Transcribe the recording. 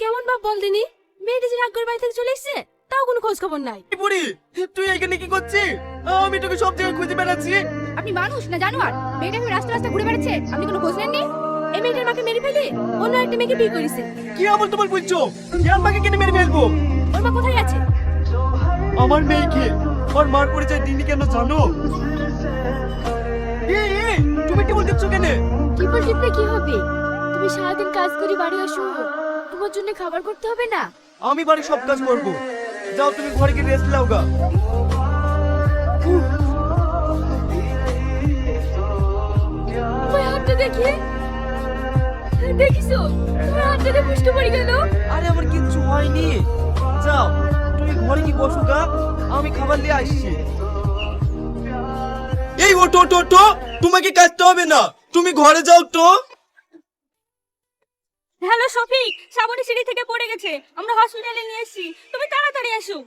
কেমন বাপ বল দিনি? মেয়েটা যে রাগ করে বাড়ি থেকে চলে এসছে, তাও কোনো খোঁজ খবর নাই। বুড়ি, তুই এখানে কি করছিস? আমি তোকে সব জায়গায় খুঁজে বেড়াচ্ছি। আপনি মানুষ না জানোয়ার? মেয়েটা রাস্তা রাস্তা ঘুরে বেড়াচ্ছে, আপনি কোনো খোঁজ নেননি? এই মেয়েটার মাকে মেরে ফেলে অন্য একটা মেয়েকে বিয়ে করেছে। কি আমল তোমার বুঝছো? আমাকে কেটে মেরে ফেলবো? ওর মা কোথায় আছে? আমার মেয়েকে ওর মার পরিচয় দিনই কেন জানো? তুমি কি বলতেছো কেন? কি বলতে কি হবে? তুমি সারাদিন কাজ করে বাড়ি আসো, তোমার জন্য খাবার করতে হবে না? আমি বাড়ি সব কাজ করবো। যাও তুমি ঘরে গিয়ে রেস্ট নাও গা। ওই হাতটা দেখি, দেখিছো তোমার হাতটাতে পুষ্ট পড়ে গেল। আরে আমার কিচ্ছু হয়নি। যাও তুমি ঘরে কি বসো গা, আমি খাবার নিয়ে আসছি। এই ওঠো ওঠো ওঠো, তোমাকে কাজতে হবে না, তুমি ঘরে যাও তো। হ্যালো শফিক, শ্রাবণী সিঁড়ি থেকে পড়ে গেছে, আমরা হসপিটালে নিয়ে এসেছি, তুমি তাড়াতাড়ি আসো।